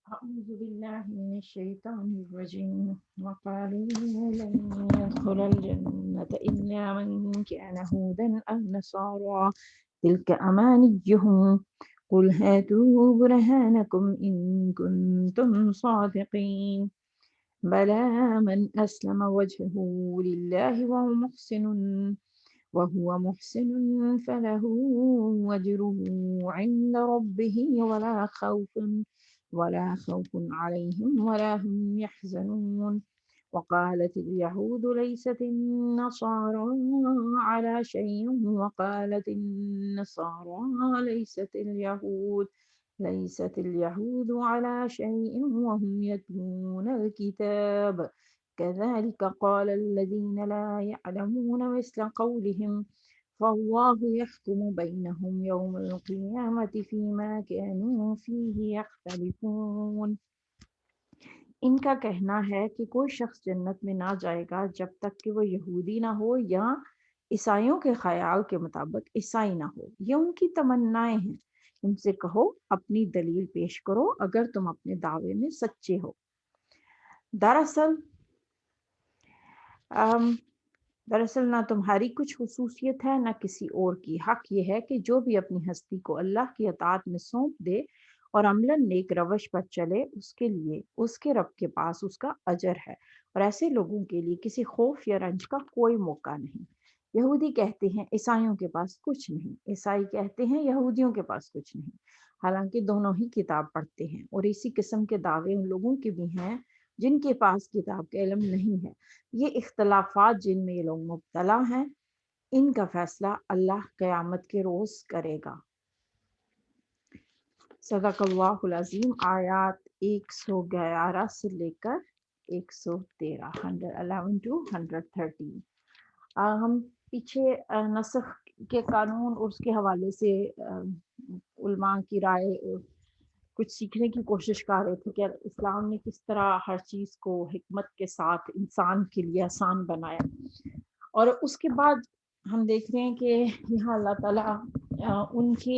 أعوذ بالله من الشيطان الرجيم وقالوا لن يدخل الجنة إلا من كان هودا أو نصارى تلك أمانيهم قل هاتوا برهانكم إن كنتم صادقين بلى من أسلم وجهه لله وهو محسن فله أجره عند ربه ولا خوف عليهم ولا هم يحزنون وقالت اليهود ليست النصارى على شيء وقالت النصارى ليست اليهود على شيء وهم يتلون الكتاب كذلك قال الذين لا يعلمون مثل قولهم فالله يحكم بينهم يوم القيامة فيما كانوا فيه يختلفون۔ ان کا کہنا ہے کہ کوئی شخص جنت میں نہ جائے گا جب تک کہ وہ یہودی نہ ہو یا عیسائیوں کے خیال کے مطابق عیسائی نہ ہو۔ یہ ان کی تمنائیں ہیں۔ ان سے کہو اپنی دلیل پیش کرو اگر تم اپنے دعوے میں سچے ہو۔ دراصل نہ تمہاری کچھ خصوصیت ہے نہ کسی اور کی۔ حق یہ ہے کہ جو بھی اپنی ہستی کو اللہ کی اطاعت میں سونپ دے اور عملاً نیک روش پر چلے، اس کے لیے اس کے رب کے پاس اس کا اجر ہے، اور ایسے لوگوں کے لیے کسی خوف یا رنج کا کوئی موقع نہیں۔ یہودی کہتے ہیں عیسائیوں کے پاس کچھ نہیں، عیسائی کہتے ہیں یہودیوں کے پاس کچھ نہیں، حالانکہ دونوں ہی کتاب پڑھتے ہیں، اور اسی قسم کے دعوے ان لوگوں کے بھی ہیں جن کے پاس کتاب کا علم نہیں ہے۔ یہ اختلافات جن میں یہ لوگ مبتلا ہیں، ان کا فیصلہ اللہ قیامت کے روز کرے گا۔ صدق اللہ العظیم۔ آیات 111 سے لے کر 113، 111 to 113۔ ہم پیچھے نسخ کے قانون اور اس کے حوالے سے علماء کی رائے کچھ سیکھنے کی کوشش کر رہے تھے کہ اسلام نے کس طرح ہر چیز کو حکمت کے ساتھ انسان کے لیے آسان بنایا، اور اس کے بعد ہم دیکھ رہے ہیں کہ یہاں اللہ تعالیٰ ان کے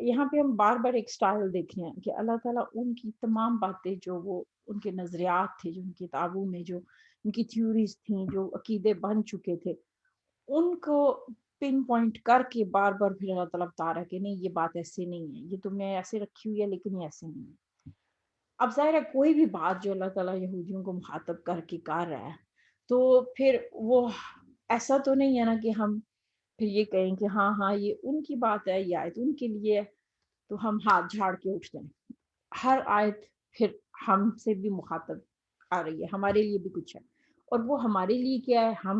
یہاں پہ ہم بار بار ایک سٹائل دیکھ رہے ہیں کہ اللہ تعالیٰ ان کی تمام باتیں جو وہ ان کے نظریات تھے، جو ان کی کتابوں میں جو ان کی تھیوریز تھیں، جو عقیدے بن چکے تھے، ان کو پن پوائنٹ کر کے بار بار پھر اللہ تعالیٰ بتا رہا ہے کہ نہیں یہ بات ایسے نہیں ہے، یہ تم نے ایسے رکھی ہوئی ہے لیکن یہ ایسے نہیں ہے۔ اب ظاہر ہے کوئی بھی بات جو اللہ تعالیٰ یہودیوں کو مخاطب کر کے کر رہا ہے تو پھر وہ ایسا تو نہیں ہے نا کہ ہم پھر یہ کہیں کہ ہاں ہاں یہ ان کی بات ہے، یہ آیت ان کے لیے ہے، تو ہم ہاتھ جھاڑ کے اٹھتے ہیں۔ ہر آیت پھر ہم سے بھی مخاطب آ رہی ہے، ہمارے لیے بھی کچھ ہے، اور وہ ہمارے لیے کیا ہے، ہم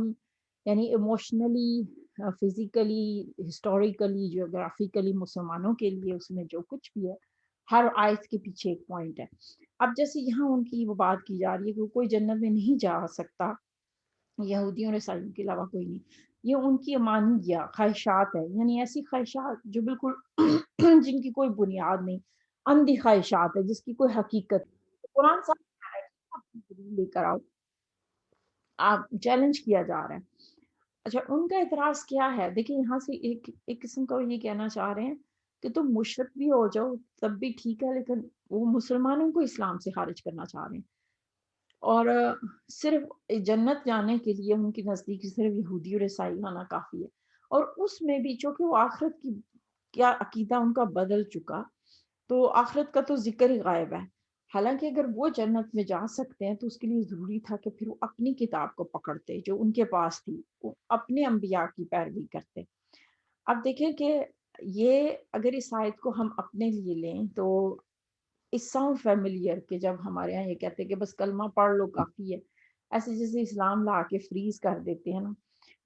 یعنی ایموشنلی، فزیکلی، ہسٹوریکلی، جیوگرافیکلی مسلمانوں کے لیے اس میں جو کچھ بھی ہے، ہر آیت کے پیچھے ایک پوائنٹ ہے۔ اب جیسے یہاں ان کی وہ بات کی جا رہی ہے کہ کوئی جنت میں نہیں جا سکتا، یہودیوں اور عیسائیوں کے علاوہ کوئی نہیں، یہ ان کی امانیہ خواہشات ہے، یعنی ایسی خواہشات جو بالکل جن کی کوئی بنیاد نہیں، اندھی خواہشات ہے جس کی کوئی حقیقت نہیں۔ قرآن صاحب کہہ رہا ہے کہ آپ اپنی دلیل لے کر آؤ، آپ چیلنج کیا جا رہا ہے۔ اچھا ان کا اعتراض کیا ہے؟ دیکھیں یہاں سے ایک قسم کا وہ یہ کہنا چاہ رہے ہیں کہ تم مشرک بھی ہو جاؤ تب بھی ٹھیک ہے، لیکن وہ مسلمانوں کو اسلام سے خارج کرنا چاہ رہے ہیں، اور صرف جنت جانے کے لیے ان کے نزدیک صرف یہودی اور عیسائی ہونا کافی ہے، اور اس میں بھی چونکہ وہ آخرت کی کیا عقیدہ ان کا بدل چکا، تو آخرت کا تو ذکر ہی غائب ہے۔ حالانکہ اگر وہ جنت میں جا سکتے ہیں تو اس کے لیے ضروری تھا کہ پھر وہ اپنی کتاب کو پکڑتے جو ان کے پاس تھی، وہ اپنے انبیاء کی پیروی کرتے۔ اب دیکھیں کہ یہ اگر اس آیت کو ہم اپنے لیے لیں تو اس ساؤنڈ فیملیئر کہ جب ہمارے یہاں یہ کہتے ہیں کہ بس کلمہ پڑھ لو کافی ہے، ایسے جیسے اسلام لا کے فریز کر دیتے ہیں نا،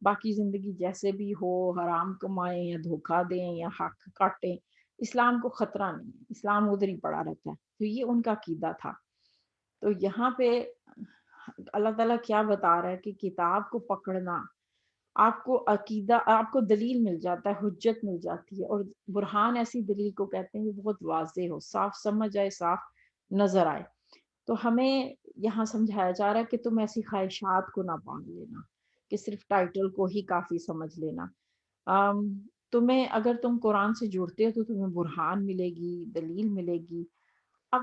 باقی زندگی جیسے بھی ہو، حرام کمائیں یا دھوکہ دیں یا حق کاٹیں، اسلام کو خطرہ نہیں ہے، اسلام ادھر ہی پڑا رہتا ہے۔ تو یہ ان کا عقیدہ تھا۔ تو یہاں پہ اللہ تعالیٰ کیا بتا رہا ہے کہ کتاب کو پکڑنا، آپ کو عقیدہ، آپ کو دلیل مل جاتا ہے، حجت مل جاتی ہے، اور برہان ایسی دلیل کو کہتے ہیں جو بہت واضح ہو، صاف سمجھ آئے، صاف نظر آئے۔ تو ہمیں یہاں سمجھایا جا رہا ہے کہ تم ایسی خواہشات کو نہ باندھ لینا کہ صرف ٹائٹل کو ہی کافی سمجھ لینا۔ تمہیں اگر تم قرآن سے جڑتے ہو تو تمہیں برہان ملے گی، دلیل ملے گی۔ اب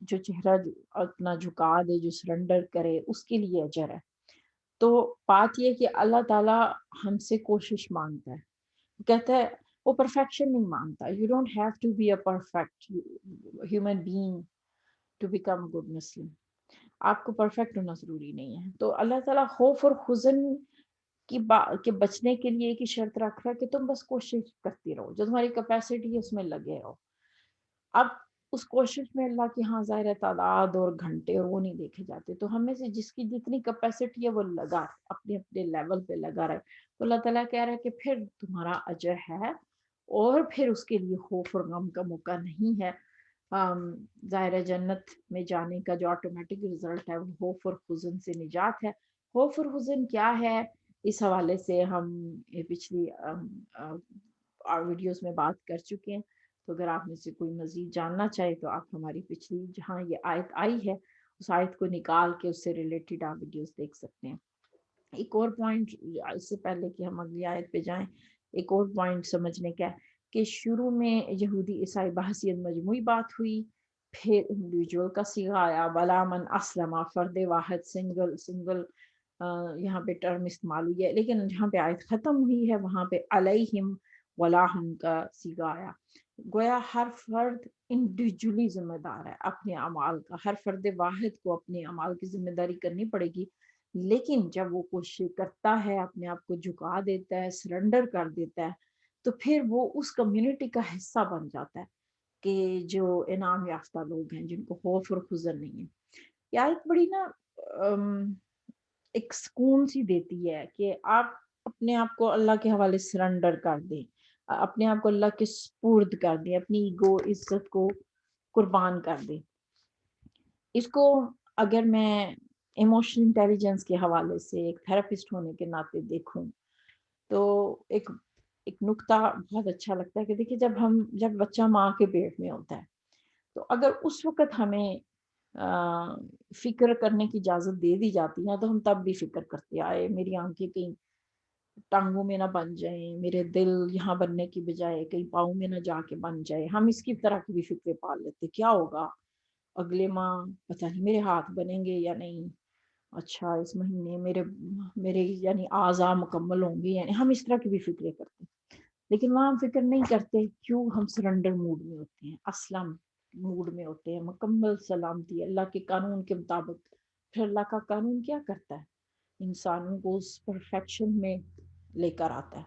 جو چہرہ اپنا جھکا دے، جو سرنڈر کرے، اس کے لیے اجر ہے۔ تو بات یہ کہ اللہ تعالیٰ ہم سے کوشش مانگتا ہے، کہتا ہے وہ پرفیکشن نہیں مانگتا. You don't have to be a perfect human being to become good Muslim. آپ کو پرفیکٹ ہونا ضروری نہیں ہے. تو اللہ تعالیٰ خوف اور حزن کے بچنے کے لیے ایک ہی شرط رکھ رہا ہے کہ تم بس کوشش کرتی رہو، جو تمہاری کیپیسٹی ہے اس میں لگے رہو. اب اس کوشش میں اللہ کی ہاں ظاہر ہے تعداد اور گھنٹے اور وہ نہیں دیکھے جاتے. تو ہم میں سے جس کی جتنی کیپیسٹی ہے وہ لگا ہے، اپنے اپنے لیول پہ لگا رہے. تو اللہ تعالیٰ کہہ رہا ہے کہ پھر تمہارا اجر ہے، اور پھر اس کے لیے خوف اور غم کا موقع نہیں ہے. ظاہر ہے جنت میں جانے کا جو آٹومیٹک رزلٹ ہے وہ خوف اور حزن سے نجات ہے. خوف اور حزن کیا ہے، اس حوالے سے ہم پچھلی ویڈیوز میں بات کر چکے ہیں. تو اگر آپ میں سے کوئی مزید جاننا چاہے تو آپ ہماری پچھلی جہاں یہ آیت آئی ہے اس آیت کو نکال کے اس سے ریلیٹڈ آپ ویڈیوز دیکھ سکتے ہیں. ایک اور پوائنٹ اس سے پہلے کہ ہم اگلی آیت پہ جائیں، ایک اور پوائنٹ سمجھنے کا ہے کہ شروع میں یہودی عیسائی بحثیت مجموعی بات ہوئی، پھر انڈیویجول کا صیغہ آیا، بلا من اسلم، فرد واحد سنگل یہاں پہ ٹرم استعمال ہوئی ہے. لیکن جہاں پہ آیت ختم ہوئی ہے وہاں پہ علیہم ولاہم کا صیغہ آیا. گویا ہر فرد انڈیویجولی ذمہ دار ہے اپنے اعمال کا، ہر فرد واحد کو اپنے اعمال کی ذمہ داری کرنی پڑے گی. لیکن جب وہ کوشش کرتا ہے، اپنے آپ کو جھکا دیتا ہے، سرنڈر کر دیتا ہے، تو پھر وہ اس کمیونٹی کا حصہ بن جاتا ہے کہ جو انعام یافتہ لوگ ہیں، جن کو خوف اور حزن نہیں ہے. یہ آیت بڑی نا ایک سکون سی دیتی ہے کہ آپ اپنے آپ کو اللہ کے حوالے سرنڈر کر دیں، اپنے آپ کو اللہ کے سپرد کر دیں، اپنی ایگو عزت کو قربان کر دیں. اس کو اگر میں ایموشنل انٹیلیجنس کے حوالے سے ایک تھراپسٹ ہونے کے ناطے دیکھوں تو ایک نقطہ بہت اچھا لگتا ہے کہ دیکھیے جب بچہ ماں کے پیٹ میں ہوتا ہے تو اگر اس وقت ہمیں فکر کرنے کی اجازت دے دی جاتی ہے تو ہم تب بھی فکر کرتے آئے میری آنکھیں کہیں ٹانگوں میں نہ بن جائیں، میرے دل یہاں بننے کی بجائے کہیں پاؤں میں نہ جا کے بن جائے. ہم اس کی طرح کی بھی فکریں پال لیتے، کیا ہوگا اگلے ماہ، پتہ نہیں میرے ہاتھ بنیں گے یا نہیں، اچھا اس مہینے میرے یعنی اعضاء مکمل ہوں گے، یعنی ہم اس طرح کی بھی فکریں کرتے. لیکن وہاں ہم فکر نہیں کرتے، کیوں؟ ہم سرنڈر موڈ میں ہوتے ہیں، اسلم موڈ میں ہوتے ہیں، مکمل سلامتی اللہ کے قانون کے مطابق. پھر اللہ کا قانون کیا کرتا ہے؟ انسانوں کو اس پرفیکشن میں لے کر آتا ہے.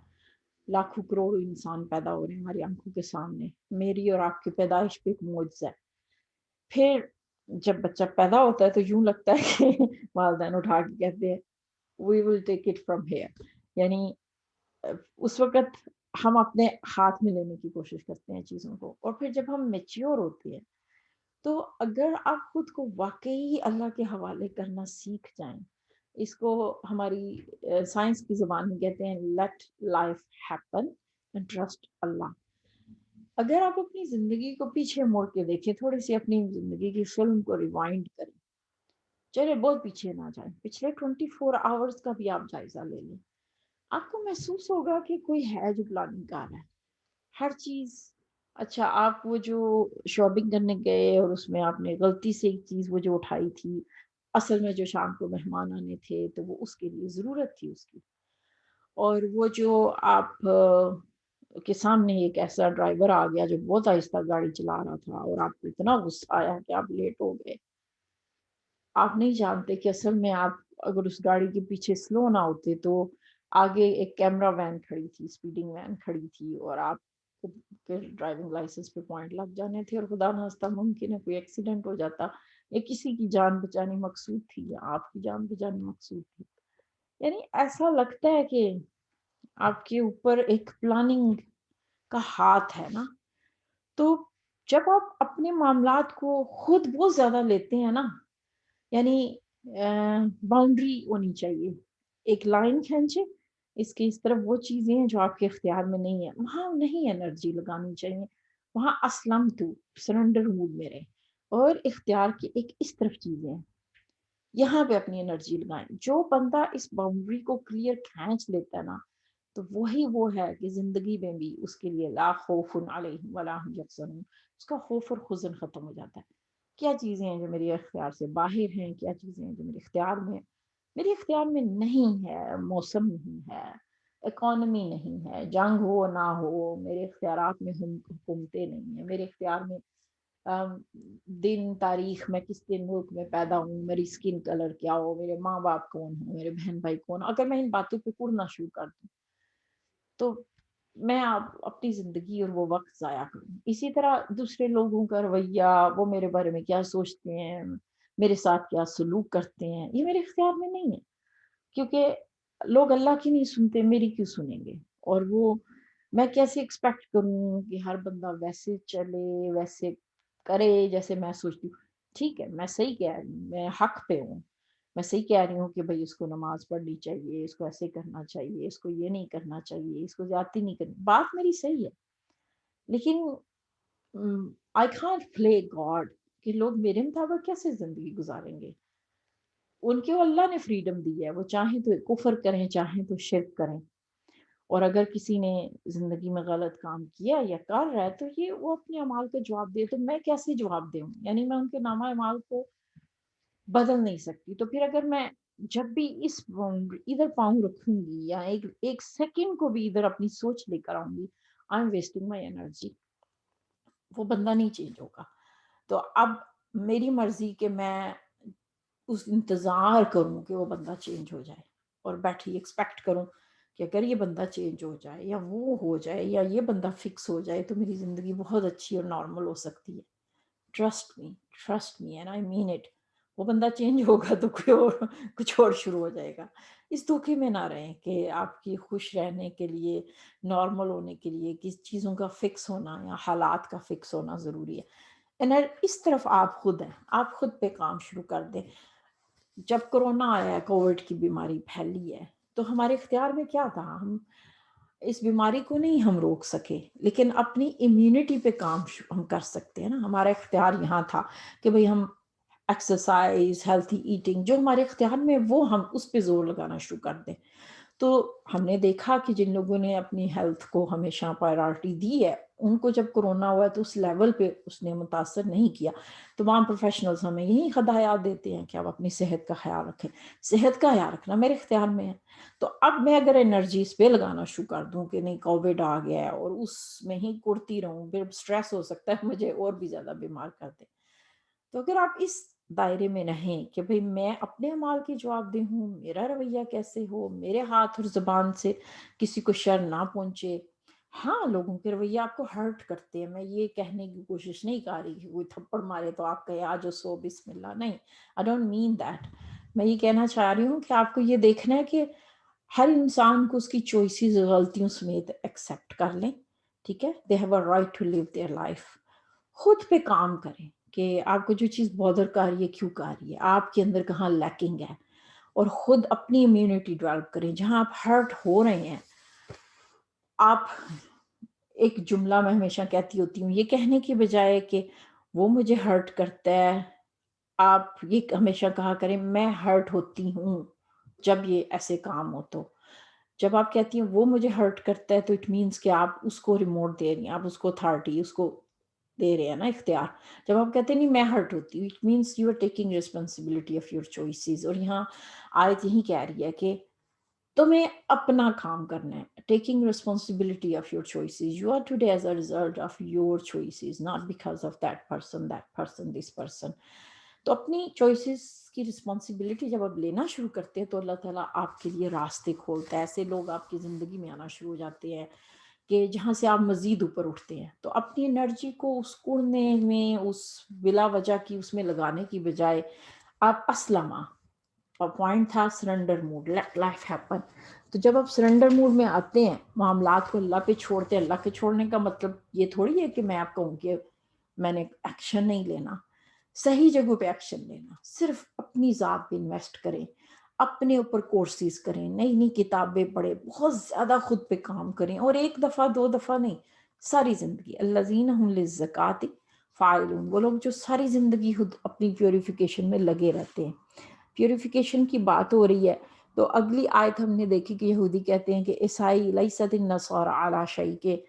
لاکھوں کروڑ انسان پیدا ہو رہے ہیں ہماری آنکھوں کے سامنے، میری اور آپ کی پیدائش پہ ایک معجزہ ہے. پھر جب بچہ پیدا ہوتا ہے تو یوں لگتا ہے کہ والدین اٹھا کے کہتے ہیں we will take it from here، یعنی اس وقت ہم اپنے ہاتھ میں لینے کی کوشش کرتے ہیں چیزوں کو. اور پھر جب ہم میچیور ہوتے ہیں تو اگر آپ خود کو واقعی اللہ کے حوالے کرنا سیکھ جائیں، اس کو ہماری سائنس کی زبان میں کہتے ہیں let life happen and trust اللہ. اگر آپ اپنی زندگی کو پیچھے موڑ کے دیکھیں، تھوڑی سی اپنی زندگی کی فلم کو ریوائنڈ کریں، چلے بہت پیچھے نہ جائیں، پچھلے 24 آورز کا بھی آپ جائزہ لے لیں، آپ کو محسوس ہوگا کہ کوئی ہے جو پلاننگ کر رہا ہے ہر چیز. اچھا آپ وہ جو شاپنگ کرنے گئے اور اس میں آپ نے غلطی سے ایک چیز وہ جو اٹھائی تھی، اصل میں جو شام کو مہمان آنے تھے تو وہ اس کے لیے ضرورت تھی اس کی. اور وہ جو آپ کے سامنے ایک ایسا ڈرائیور آ گیا جو بہت آہستہ گاڑی چلا رہا تھا اور آپ کو اتنا غصہ آیا کہ آپ لیٹ ہو گئے. آپ نہیں جانتے کہ اصل میں آپ اگر اس گاڑی کے پیچھے سلو نہ ہوتے تو آگے ایک کیمرہ وین کھڑی تھی، اسپیڈنگ وین کھڑی تھی، اور آپ کے ڈرائیونگ لائسنس پہ پوائنٹ لگ جانے تھے اور خدا نہ خواستہ ممکن ہے کوئی ایکسیڈنٹ ہو جاتا، یا کسی کی جان بچانی مقصود تھی یا آپ کی جان بچانی مقصود تھی. یعنی ایسا لگتا ہے کہ آپ کے اوپر ایک پلاننگ کا ہاتھ ہے نا. تو جب آپ اپنے معاملات کو خود بہت زیادہ لیتے ہیں نا، یعنی باؤنڈری ہونی چاہیے، ایک لائن کھینچے، اس کی اس طرف وہ چیزیں ہیں جو آپ کے اختیار میں نہیں ہیں، وہاں نہیں انرجی لگانی چاہیے. وہاں اسلم تو سرنڈر موڈ میں رہے، اور اختیار کی ایک اس طرف چیزیں ہیں، یہاں پہ اپنی انرجی لگائیں. جو بندہ اس باؤنڈری کو کلیئر کھینچ لیتا ہے نا، تو وہی وہ ہے کہ زندگی میں بھی اس کے لیے لا خوف علیہم ولا هم یحزنون، اس کا خوف اور حزن ختم ہو جاتا ہے. کیا چیزیں ہیں جو میرے اختیار سے باہر ہیں، کیا چیزیں ہیں جو میرے اختیار میں نہیں ہے، موسم نہیں ہے، اکانومی نہیں ہے، جنگ ہو نہ ہو، میرے اختیارات میں حکومتیں نہیں ہیں، میرے اختیار میں دن تاریخ، میں کس دن ملک میں پیدا ہوں، میری اسکن کلر کیا ہو، میرے ماں باپ کون ہوں، میرے بہن بھائی کون ہوں، اگر میں ان باتوں پہ اڑنا شروع کر دوں تو میں اپنی زندگی اور وہ وقت ضائع کروں. اسی طرح دوسرے لوگوں کا رویہ، وہ میرے بارے میں کیا سوچتے ہیں، میرے ساتھ کیا سلوک کرتے ہیں، یہ میرے اختیار میں نہیں ہے. کیونکہ لوگ اللہ کی نہیں سنتے، میری کیوں سنیں گے؟ اور وہ میں کیسے ایکسپیکٹ کروں کہ ہر بندہ ویسے چلے، ویسے کرے جیسے میں سوچتی ہوں. ٹھیک ہے، میں صحیح کہہ رہی ہوں، میں حق پہ ہوں، میں صحیح کہہ رہی ہوں کہ بھائی اس کو نماز پڑھنی چاہیے، اس کو ایسے کرنا چاہیے، اس کو یہ نہیں کرنا چاہیے، اس کو زیادتی نہیں کرنی، بات میری صحیح ہے. لیکن آئی کانٹ پلے گاڈ کہ لوگ میرے مطابق کیسے زندگی گزاریں گے. ان کو اللہ نے فریڈم دی ہے، وہ چاہیں تو کفر کریں، چاہیں تو شرک کریں. اور اگر کسی نے زندگی میں غلط کام کیا یا کر رہا ہے تو یہ وہ اپنے اعمال کا جواب دے. تو میں کیسے جواب دوں؟ یعنی میں ان کے نامہ اعمال کو بدل نہیں سکتی. تو پھر اگر میں جب بھی اس ادھر پاؤں رکھوں گی یا ایک سیکنڈ کو بھی ادھر اپنی سوچ لے کر آؤں گی، I am wasting my energy. وہ بندہ نہیں چینج ہوگا. تو اب میری مرضی کہ میں اس انتظار کروں کہ وہ بندہ چینج ہو جائے اور بیٹھی ایکسپیکٹ کروں کہ اگر یہ بندہ چینج ہو جائے یا وہ ہو جائے یا یہ بندہ فکس ہو جائے تو میری زندگی بہت اچھی اور نارمل ہو سکتی ہے. Trust me and I mean it. وہ بندہ چینج ہوگا تو کچھ اور شروع ہو جائے گا. اس دھوکے میں نہ رہیں کہ آپ کی خوش رہنے کے لیے، نارمل ہونے کے لیے کس چیزوں کا فکس ہونا یا حالات کا فکس ہونا ضروری ہے. اس طرف آپ خود ہیں، آپ خود پہ کام شروع کر دیں. جب کورونا آیا ہے، کووڈ کی بیماری پھیلی ہے، تو ہمارے اختیار میں کیا تھا؟ ہم اس بیماری کو نہیں ہم روک سکے، لیکن اپنی امیونٹی پہ کام ہم کر سکتے ہیں نا. ہمارا اختیار یہاں تھا کہ بھئی ہم ایکسرسائز، ہیلتھی ایٹنگ، جو ہمارے اختیار میں وہ ہم اس پہ زور لگانا شروع کر دیں. تو ہم نے دیکھا کہ جن لوگوں نے اپنی ہیلتھ کو ہمیشہ پرائرٹی دی ہے، ان کو جب کورونا ہوا تو اس لیول پہ اس نے متاثر نہیں کیا. تمام پروفیشنلز ہمیں یہی ہدایات دیتے ہیں کہ آپ اپنی صحت کا خیال رکھیں. صحت کا خیال رکھنا میرے اختیار میں ہے. تو اب میں اگر انرجی اس پہ لگانا شروع کر دوں کہ نہیں کووڈ آ گیا ہے اور اس میں ہی کرتی رہوں، پھر سٹریس ہو سکتا ہے مجھے اور بھی زیادہ بیمار کر دے. تو اگر آپ اس دائرے میں رہیں کہ بھئی میں اپنے اعمال کی جواب دہ ہوں، میرا رویہ کیسے ہو، میرے ہاتھ اور زبان سے کسی کو شر نہ پہنچے. ہاں، لوگوں کے رویہ آپ کو ہرٹ کرتے ہیں، میں یہ کہنے کی کوشش نہیں کر رہی کہ کوئی تھپڑ مارے تو آپ کہے آج سو بسم اللہ، نہیں، آئی ڈونٹ مین دیٹ. میں یہ کہنا چاہ رہی ہوں کہ آپ کو یہ دیکھنا ہے کہ ہر انسان کو اس کی چوائسیز غلطیوں سمیت ایکسیپٹ کر لیں. ٹھیک ہے، they have a right to live their life. خود پہ کام کریں کہ آپ کو جو چیز بودر کر رہی ہے کیوں کر رہی ہے، آپ کے اندر کہاں لیکنگ ہے، اور خود اپنی امیونٹی ڈیولپ کریں. جہاں آپ ہرٹ ہو رہے ہیں، آپ ایک جملہ میں ہمیشہ کہتی ہوتی ہوں، یہ کہنے کی بجائے کہ وہ مجھے ہرٹ کرتا ہے، آپ یہ ہمیشہ کہا کریں میں ہرٹ ہوتی ہوں جب یہ ایسے کام ہو. تو جب آپ کہتی ہیں وہ مجھے ہرٹ کرتا ہے تو اٹ مینس کہ آپ اس کو ریموٹ دے رہی ہیں، آپ اس کو اتھارٹی اس کو دے رہے ہیں نا، اختیار. جب آپ کہتے ہیں نہیں میں ہرٹ ہوتی ہوں، it means you are taking responsibility of your choices. اور یہاں آیت یہی کہہ رہی ہے کہ تمہیں اپنا کام کرنا ہے. Taking responsibility of your choices. You are today as a result of your choices, not because of that person this person. تو اپنی چوائسیز کی رسپانسبلٹی جب آپ لینا شروع کرتے ہیں تو اللہ تعالیٰ آپ کے لیے راستے کھولتا ہے. ایسے لوگ آپ کی زندگی میں آنا شروع ہو جاتے ہیں کہ جہاں سے آپ مزید اوپر اٹھتے ہیں. تو اپنی انرجی کو اس اڑنے میں، اس بلا وجہ کی اس میں لگانے کی بجائے آپ اسلمہ، پوائنٹ تھا surrender mode, let life happen. تو جب آپ سرنڈر موڈ میں آتے ہیں، معاملات کو اللہ پہ چھوڑتے ہیں. اللہ کے چھوڑنے کا مطلب یہ تھوڑی ہے کہ میں آپ کہوں کہ میں نے ایکشن نہیں لینا. صحیح جگہوں پہ ایکشن لینا، صرف اپنی ذات پہ انویسٹ کریں، اپنے اوپر کورسز کریں، نئی نئی کتابیں پڑھیں، بہت زیادہ خود پہ کام کریں. اور ایک دفعہ دو دفعہ نہیں، ساری زندگی. الذین هم للزکاۃ فاعلون، وہ لوگ جو ساری زندگی خود اپنی پیوریفیکیشن میں لگے رہتے ہیں. پیوریفیکیشن کی بات ہو رہی ہے تو اگلی آیت ہم نے دیکھی کہ یہودی کہتے ہیں کہ عیسائی لیست النصارى علی شیء، کہ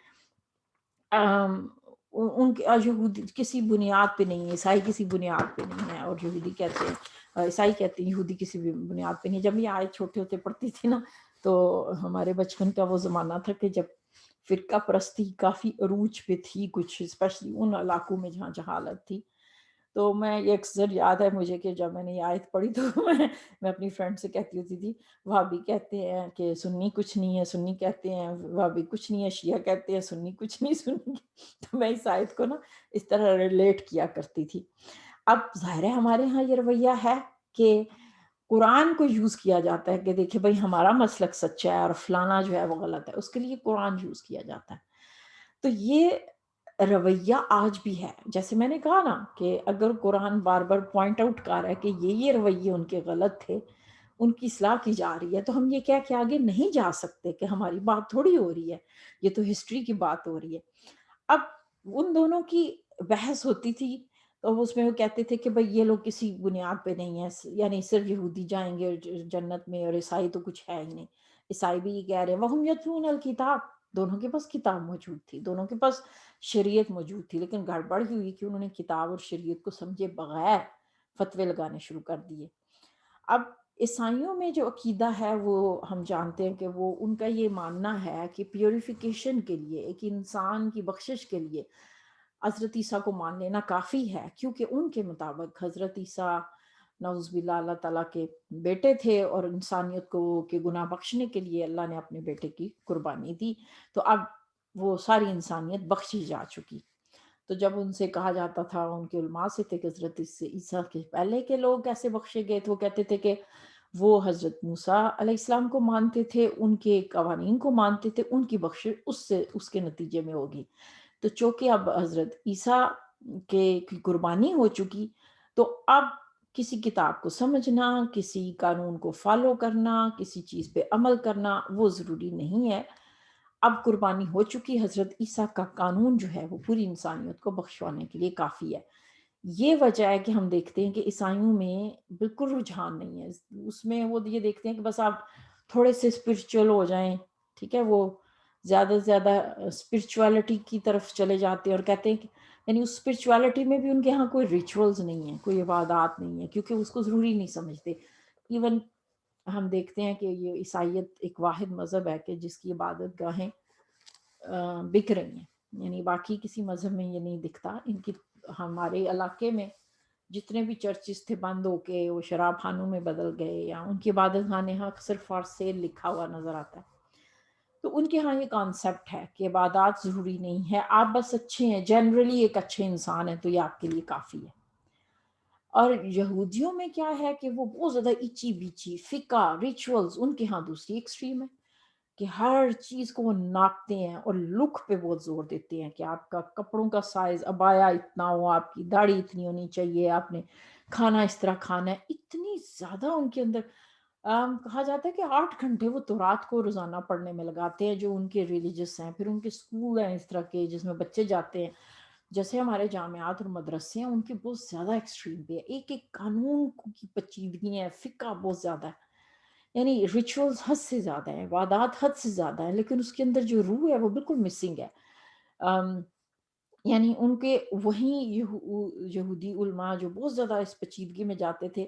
ان کے یہودی کسی بنیاد پہ نہیں ہے، عیسائی کسی بنیاد پہ نہیں ہے، اور یہودی کہتے ہیں، عیسائی کہتے ہیں یہودی کسی بھی بنیاد پہ نہیں. جب یہ آیت چھوٹے ہوتے پڑھتی تھی نا تو ہمارے بچپن کا وہ زمانہ تھا کہ جب فرقہ پرستی کافی عروج پہ تھی کچھ، اسپیشلی ان علاقوں میں جہاں جہالت تھی. تو میں یہ اکثر یاد ہے مجھے کہ جب میں نے یہ آیت پڑھی تو میں اپنی فرینڈ سے کہتی ہوتی تھی وہابی کہتے ہیں کہ سنی کچھ نہیں ہے، سنی کہتے ہیں وہابی کچھ نہیں ہے، شیعہ کہتے ہیں سنی کچھ نہیں سنی. تو میں اس آیت کو نا اس طرح ریلیٹ کیا کرتی تھی. اب ظاہر ہے ہمارے ہاں یہ رویہ ہے کہ قرآن کو یوز کیا جاتا ہے کہ دیکھیں بھائی ہمارا مسلک سچا ہے اور فلانا جو ہے وہ غلط ہے، اس کے لیے قرآن یوز کیا جاتا ہے. تو یہ رویہ آج بھی ہے. جیسے میں نے کہا نا کہ اگر قرآن بار بار پوائنٹ آؤٹ کر رہا ہے کہ یہ رویے ان کے غلط تھے، ان کی اصلاح کی جا رہی ہے، تو ہم یہ کہہ کے آگے نہیں جا سکتے کہ ہماری بات تھوڑی ہو رہی ہے، یہ تو ہسٹری کی بات ہو رہی ہے. اب ان دونوں کی بحث ہوتی تھی تو اس میں وہ کہتے تھے کہ بھئی یہ لوگ کسی بنیاد پہ نہیں ہیں، یعنی صرف یہودی جائیں گے جنت میں اور عیسائی تو کچھ ہے ہی نہیں. عیسائی بھی یہ کہہ رہے ہیں وَهُمْ يَتْلُونَ الْكِتَابَ، دونوں کے پاس کتاب موجود تھی، دونوں کے پاس شریعت موجود تھی، لیکن گڑبڑ ہی ہوئی کہ انہوں نے کتاب اور شریعت کو سمجھے بغیر فتوے لگانے شروع کر دیے. اب عیسائیوں میں جو عقیدہ ہے وہ ہم جانتے ہیں کہ وہ ان کا یہ ماننا ہے کہ پیوریفیکیشن کے لیے، ایک انسان کی بخشش کے لیے حضرت عیسیٰ کو مان لینا کافی ہے، کیونکہ ان کے مطابق حضرت عیسیٰ نعوذ باللہ اللہ تعالیٰ کے بیٹے تھے اور انسانیت کو کے گناہ بخشنے کے لیے اللہ نے اپنے بیٹے کی قربانی دی. تو اب وہ ساری انسانیت بخشی جا چکی. تو جب ان سے کہا جاتا تھا ان کے علماء سے تھے کہ حضرت عیسیٰ کے پہلے کے لوگ کیسے بخشے گئے، تو وہ کہتے تھے کہ وہ حضرت موسیٰ علیہ السلام کو مانتے تھے، ان کے قوانین کو مانتے تھے، ان کی بخشش اس کے نتیجے میں ہوگی. تو چونکہ اب حضرت عیسیٰ کی قربانی ہو چکی، تو اب کسی کتاب کو سمجھنا، کسی قانون کو فالو کرنا، کسی چیز پہ عمل کرنا وہ ضروری نہیں ہے. اب قربانی ہو چکی، حضرت عیسیٰ کا قانون جو ہے وہ پوری انسانیت کو بخشوانے کے لیے کافی ہے. یہ وجہ ہے کہ ہم دیکھتے ہیں کہ عیسائیوں میں بالکل رجحان نہیں ہے. اس میں وہ یہ دیکھتے ہیں کہ بس آپ تھوڑے سے اسپرچل ہو جائیں، ٹھیک ہے، وہ زیادہ سے زیادہ اسپرچوالٹی کی طرف چلے جاتے ہیں اور کہتے ہیں کہ یعنی اس اسپرچوالٹی میں بھی ان کے ہاں کوئی ریچولز نہیں ہیں، کوئی عبادات نہیں ہے، کیونکہ اس کو ضروری نہیں سمجھتے. ایون ہم دیکھتے ہیں کہ یہ عیسائیت ایک واحد مذہب ہے کہ جس کی عبادت گاہیں بک رہی ہیں، یعنی باقی کسی مذہب میں یہ نہیں دکھتا. ان کی ہمارے علاقے میں جتنے بھی چرچز تھے بند ہو کے وہ شراب خانوں میں بدل گئے، یا ان کی عبادت خانے ہاں صرف فار سیل لکھا ہوا نظر آتا ہے. تو ان کے ہاں یہ کانسیپٹ ہے کہ عبادات ضروری نہیں ہے، آپ بس اچھے ہیں، جنرلی ایک اچھے انسان ہیں تو یہ آپ کے لیے کافی ہے. اور یہودیوں میں کیا ہے کہ وہ بہت زیادہ اچی بیچی فقہ ریچولز ان کے ہاں دوسری ایکسٹریم ہے کہ ہر چیز کو وہ ناپتے ہیں اور لک پہ بہت زور دیتے ہیں کہ آپ کا کپڑوں کا سائز عبایا اتنا ہو، آپ کی داڑھی اتنی ہونی چاہیے، آپ نے کھانا اس طرح کھانا ہے. اتنی زیادہ ان کے اندر کہا جاتا ہے کہ 8 گھنٹے وہ تورات کو روزانہ پڑھنے میں لگاتے ہیں جو ان کے ریلیجس ہیں. پھر ان کے اسکول ہیں اس طرح کے جس میں بچے جاتے ہیں، جیسے ہمارے جامعات اور مدرسے ہیں ان کے بہت زیادہ ایکسٹریم پہ ہے، ایک ایک قانون کی پیچیدگی ہے، فقہ بہت زیادہ ہے، یعنی ریچولز حد سے زیادہ ہیں، عبادات حد سے زیادہ ہیں، لیکن اس کے اندر جو روح ہے وہ بالکل مسنگ ہے. یعنی ان کے وہیں یہودی علماء جو بہت زیادہ اس پیچیدگی میں جاتے تھے،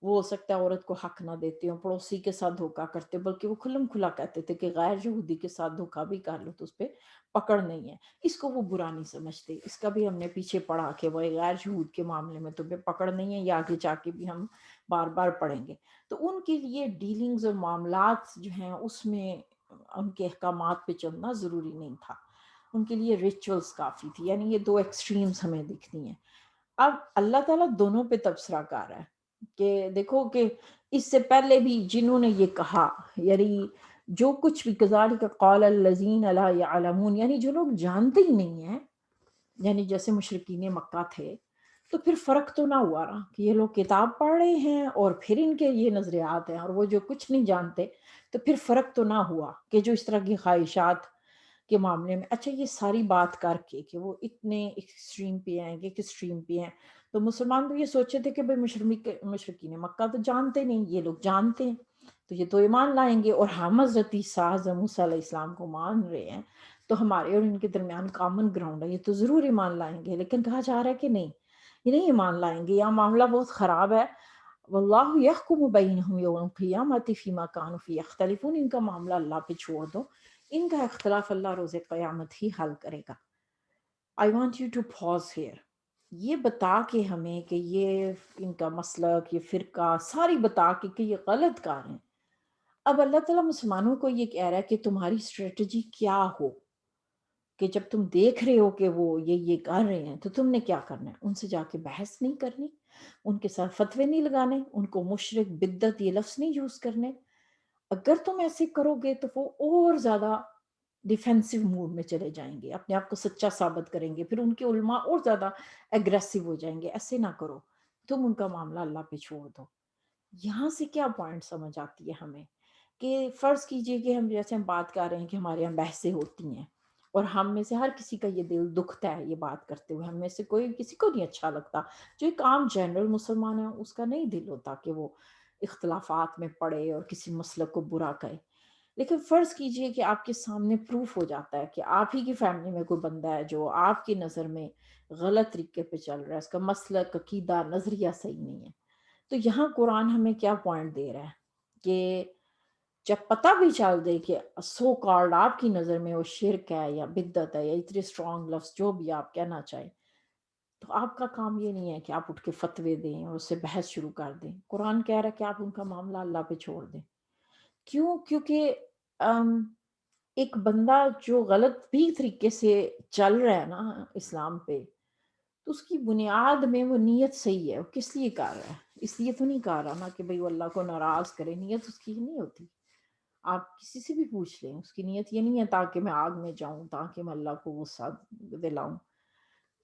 وہ ہو سکتا ہے عورت کو حق نہ دیتے ہوں، پڑوسی کے ساتھ دھوکہ کرتے، بلکہ وہ کھلم کھلا کہتے تھے کہ غیر یہودی کے ساتھ دھوکہ بھی کر لو تو اس پہ پکڑ نہیں ہے. اس کو وہ برا نہیں سمجھتے. اس کا بھی ہم نے پیچھے پڑھا کہ وہ غیر یہود کے معاملے میں تمہیں پکڑ نہیں ہے، یہ آگے جا کے بھی ہم بار بار پڑھیں گے. تو ان کے لیے ڈیلنگز اور معاملات جو ہیں اس میں ان کے احکامات پہ چلنا ضروری نہیں تھا، ان کے لیے ریچولز کافی تھی. یعنی یہ دو ایکسٹریمز ہمیں دکھتی ہیں. اب اللہ تعالیٰ دونوں پہ تبصرہ کر رہا ہے کہ دیکھو کہ اس سے پہلے بھی جنہوں نے یہ کہا، یعنی جو کچھ بھی کذالک قال الذین لا یعلمون، یعنی جو لوگ جانتے ہی نہیں ہیں، یعنی جیسے مشرکین مکہ تھے، تو پھر فرق تو نہ ہوا نا کہ یہ لوگ کتاب پڑھ رہے ہیں اور پھر ان کے یہ نظریات ہیں، اور وہ جو کچھ نہیں جانتے، تو پھر فرق تو نہ ہوا کہ جو اس طرح کی خواہشات کے معاملے میں. اچھا یہ ساری بات کر کے کہ وہ اتنے ایکسٹریم پہ ہیں کہ کس ایکسٹریم پہ ہیں، تو مسلمان تو یہ سوچے تھے کہ بھئی مشرکین مکہ تو جانتے نہیں، یہ لوگ جانتے ہیں تو یہ تو ایمان لائیں گے، اور ہم حضرت عیسیٰ حضرت موسیٰ علیہ السلام کو مان رہے ہیں تو ہمارے اور ان کے درمیان کامن گراؤنڈ ہے، یہ تو ضرور ایمان لائیں گے، لیکن کہا جا رہا ہے کہ نہیں، یہ نہیں ایمان لائیں گے، یا معاملہ بہت خراب ہے. واللہ یحکم بینہم یوم القیامۃ فیما کانوا فیہ یختلفون، ان کا معاملہ اللہ پہ چھوڑ دو، ان کا اختلاف اللہ روز قیامت ہی حل کرے گا. I want you to pause here. یہ بتا کے ہمیں کہ یہ ان کا مسلک، یہ فرقہ ساری بتا کے کہ یہ غلط کار ہیں. اب اللہ تعالیٰ مسلمانوں کو یہ کہہ رہا ہے کہ تمہاری اسٹریٹجی کیا ہو، کہ جب تم دیکھ رہے ہو کہ وہ یہ کر رہے ہیں تو تم نے کیا کرنا ہے. ان سے جا کے بحث نہیں کرنی، ان کے ساتھ فتوے نہیں لگانے، ان کو مشرک بدعت یہ لفظ نہیں یوز کرنے. اگر تم ایسے کرو گے تو وہ اور زیادہ ڈیفینسو موڈ میں چلے جائیں گے، اپنے آپ کو سچا ثابت کریں گے، پھر ان کے علماء اور زیادہ ایگریسو ہو جائیں گے. ایسے نہ کرو، تم ان کا معاملہ اللہ پہ چھوڑ دو. یہاں سے کیا پوائنٹ سمجھ آتی ہے ہمیں، کہ فرض کیجئے کہ ہم جیسے ہم بات کر رہے ہیں کہ ہمارے یہاں بحثیں ہوتی ہیں، اور ہم میں سے ہر کسی کا یہ دل دکھتا ہے یہ بات کرتے ہوئے، ہم میں سے کوئی کسی کو نہیں اچھا لگتا، جو ایک عام جنرل مسلمان ہے اس کا نہیں دل ہوتا کہ وہ اختلافات میں پڑے اور کسی مسلک کو برا کہے. لیکن فرض کیجئے کہ آپ کے سامنے پروف ہو جاتا ہے کہ آپ ہی کی فیملی میں کوئی بندہ ہے جو آپ کی نظر میں غلط طریقے پہ چل رہا ہے، اس کا مسلک، عقیدہ، نظریہ صحیح نہیں ہے. تو یہاں قرآن ہمیں کیا پوائنٹ دے رہا ہے کہ جب پتہ بھی چل دے کہ سو کالڈ آپ کی نظر میں وہ شرک ہے یا بدعت ہے یا اتنے اسٹرانگ لفظ جو بھی آپ کہنا چاہیں، تو آپ کا کام یہ نہیں ہے کہ آپ اٹھ کے فتوے دیں اور اس سے بحث شروع کر دیں. قرآن کہہ رہا ہے کہ آپ ان کا معاملہ اللہ پہ چھوڑ دیں. کیوں؟ کیونکہ ایک بندہ جو غلط بھی طریقے سے چل رہا ہے نا اسلام پہ، تو اس کی بنیاد میں وہ نیت صحیح ہے. وہ کس لیے کر رہا ہے؟ اس لیے تو نہیں کر رہا نا کہ بھئی وہ اللہ کو ناراض کرے. نیت اس کی نہیں ہوتی. آپ کسی سے بھی پوچھ لیں، اس کی نیت یہ نہیں ہے تاکہ میں آگ میں جاؤں، تاکہ میں اللہ کو غصہ دلاؤں.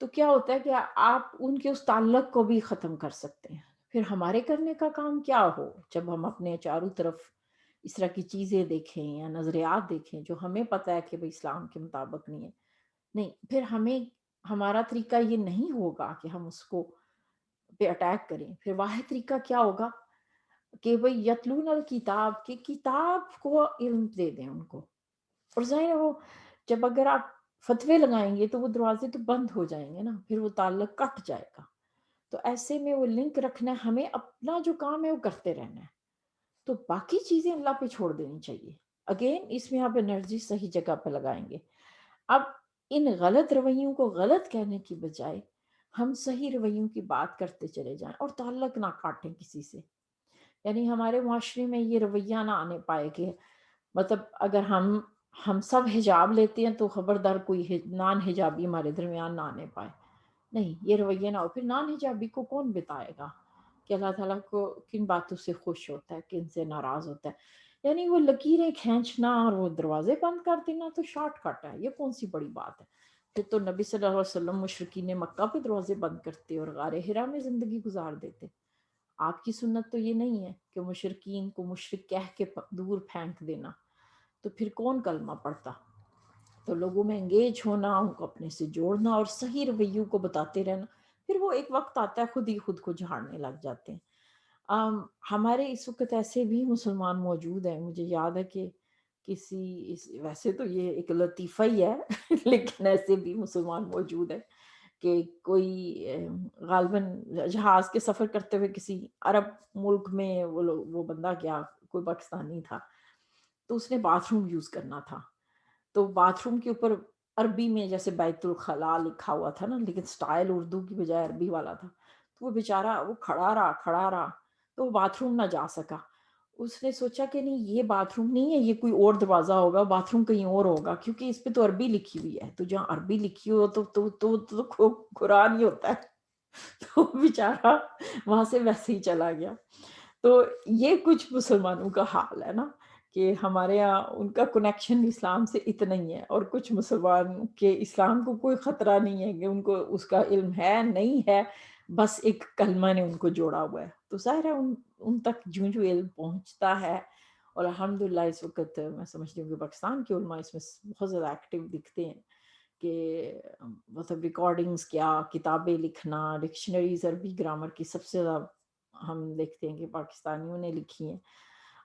تو کیا ہوتا ہے کہ آپ ان کے اس تعلق کو بھی ختم کر سکتے ہیں. پھر ہمارے کرنے کا کام کیا ہو، جب ہم اپنے چاروں طرف اس طرح کی چیزیں دیکھیں یا نظریات دیکھیں جو ہمیں پتہ ہے کہ بھئی اسلام کے مطابق نہیں ہے، نہیں، پھر ہمیں ہمارا طریقہ یہ نہیں ہوگا کہ ہم اس کو پہ اٹیک کریں. پھر واحد طریقہ کیا ہوگا کہ بھئی یتلون الکتاب، کہ کتاب کو علم دے دیں ان کو. اور ظاہر ہے وہ جب اگر آپ فتوے لگائیں گے تو وہ دروازے تو بند ہو جائیں گے نا، پھر وہ تعلق کٹ جائے گا. تو ایسے میں وہ لنک رکھنا ہے، ہمیں اپنا جو کام ہے وہ کرتے رہنا ہے. تو باقی چیزیں اللہ پہ چھوڑ دینی چاہیے. اگین اس میں آپ انرجی صحیح جگہ پہ لگائیں گے. اب ان غلط رویوں کو غلط کہنے کی بجائے ہم صحیح رویوں کی بات کرتے چلے جائیں اور تعلق نہ کاٹیں کسی سے. یعنی ہمارے معاشرے میں یہ رویہ نہ آنے پائے کہ مطلب اگر ہم سب حجاب لیتے ہیں تو خبردار کوئی نان حجابی ہمارے درمیان نہ آنے پائے. نہیں، یہ رویہ نہ ہو. پھر نان حجابی کو کون بتائے گا کہ اللہ تعالیٰ کو کن باتوں سے خوش ہوتا ہے، کن سے ناراض ہوتا ہے. یعنی وہ لکیریں کھینچنا اور وہ دروازے بند کر دینا تو شارٹ کٹ ہے، یہ کون سی بڑی بات ہے. پھر تو نبی صلی اللہ علیہ وسلم مشرکین مکہ پہ دروازے بند کرتے اور غار حرا میں زندگی گزار دیتے. آپ کی سنت تو یہ نہیں ہے کہ مشرکین کو مشرک کہہ کے دور پھینک دینا. تو پھر کون کلمہ پڑھتا. تو لوگوں میں انگیج ہونا، ان کو اپنے سے جوڑنا اور صحیح رویوں کو بتاتے رہنا. پھر وہ ایک وقت آتا ہے خود ہی خود کو جھاڑنے لگ جاتے ہیں. ہمارے اس وقت ایسے بھی مسلمان موجود ہیں، مجھے یاد ہے کہ ویسے تو یہ ایک لطیفہ ہی ہے لیکن ایسے بھی مسلمان موجود ہیں کہ کوئی غالباً جہاز کے سفر کرتے ہوئے کسی عرب ملک میں وہ بندہ گیا، کوئی پاکستانی تھا، تو اس نے باتھ روم یوز کرنا تھا. تو باتھ روم کے اوپر عربی میں جیسے بیت الخلا لکھا ہوا تھا نا، لیکن سٹائل اردو کی بجائے عربی والا تھا. تو وہ بیچارہ وہ کھڑا رہا تو وہ باتھ روم نہ جا سکا. اس نے سوچا کہ نہیں، یہ باتھ روم نہیں ہے، یہ کوئی اور دروازہ ہوگا، باتھ روم کہیں اور ہوگا، کیونکہ اس پہ تو عربی لکھی ہوئی ہے. تو جہاں عربی لکھی ہو تو قرآن ہی ہوتا ہے. تو بیچارہ وہاں سے ویسے ہی چلا گیا. تو یہ کچھ مسلمانوں کا حال ہے نا، کہ ہمارے یہاں ان کا کنیکشن اسلام سے اتنا ہی ہے، اور کچھ مسلمان کے اسلام کو کوئی خطرہ نہیں ہے کہ ان کو اس کا علم ہے نہیں ہے، بس ایک کلمہ نے ان کو جوڑا ہوا ہے. تو ظاہر ہے ان تک جو علم پہنچتا ہے. اور الحمدللہ اس وقت میں سمجھتی ہوں کہ پاکستان کے علماء اس میں بہت زیادہ ایکٹیو دکھتے ہیں، کہ مطلب ریکارڈنگز کیا، کتابیں لکھنا، ڈکشنریز عربی گرامر کی سب سے زیادہ ہم دیکھتے ہیں کہ پاکستانیوں نے لکھی ہیں.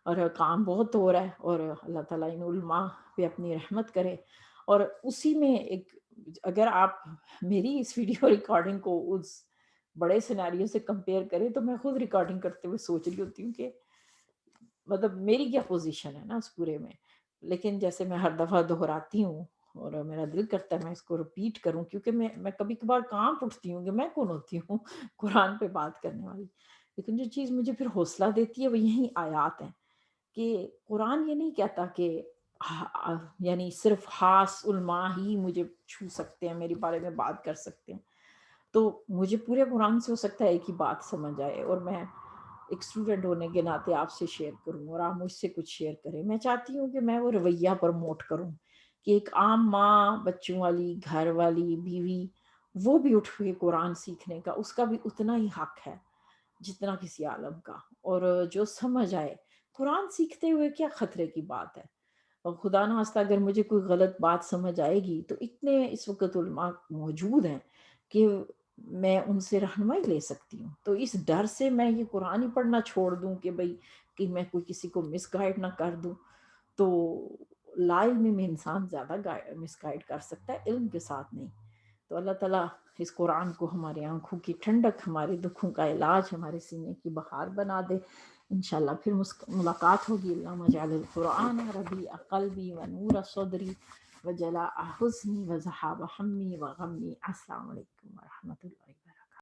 اور کام بہت ہو رہا ہے، اور اللہ تعالیٰ ان علماء پہ اپنی رحمت کرے اور اسی میں ایک، اگر آپ میری اس ویڈیو ریکارڈنگ کو اس بڑے سیناریو سے کمپیئر کریں تو میں خود ریکارڈنگ کرتے ہوئے سوچ رہی ہوتی ہوں کہ مطلب میری کیا پوزیشن ہے نا اس پورے میں. لیکن جیسے میں ہر دفعہ دہراتی ہوں اور میرا دل کرتا ہے میں اس کو رپیٹ کروں، کیونکہ میں کبھی کبھار کانپ اٹھتی ہوں کہ میں کون ہوتی ہوں قرآن پہ بات کرنے والی. لیکن جو چیز مجھے پھر حوصلہ دیتی ہے وہ یہی آیات ہیں کہ قرآن یہ نہیں کہتا کہ یعنی صرف خاص علماء ہی مجھے چھو سکتے ہیں، میرے بارے میں بات کر سکتے ہیں. تو مجھے پورے قرآن سے ہو سکتا ہے ایک ہی بات سمجھ آئے، اور میں ایک اسٹوڈنٹ ہونے کے ناطے آپ سے شیئر کروں اور آپ مجھ سے کچھ شیئر کریں. میں چاہتی ہوں کہ میں وہ رویہ پروموٹ کروں کہ ایک عام ماں، بچوں والی، گھر والی، بیوی، وہ بھی اٹھ کے قرآن سیکھنے کا، اس کا بھی اتنا ہی حق ہے جتنا کسی عالم کا. اور جو سمجھ آئے، قرآن سیکھتے ہوئے کیا خطرے کی بات ہے. اور خدا نخواستہ اگر مجھے کوئی غلط بات سمجھ آئے گی تو اتنے اس وقت علماء موجود ہیں کہ میں ان سے رہنمائی لے سکتی ہوں. تو اس ڈر سے میں یہ قرآن ہی پڑھنا چھوڑ دوں کہ بھئی کہ میں کوئی کسی کو مس گائیڈ نہ کر دوں. تو لا علمی میں انسان زیادہ مس گائیڈ کر سکتا ہے، علم کے ساتھ نہیں. تو اللہ تعالیٰ اس قرآن کو ہماری آنکھوں کی ٹھنڈک، ہمارے دکھوں کا علاج، ہمارے سینے کی بہار بنا دے. انشاءاللہ پھر ملاقات ہوگی. اللہم اجعل القرآن ربیع قلبی و نور صدری و جلاء حزنی و ذہاب ہمی و غمی. السلام علیکم ورحمۃ اللہ.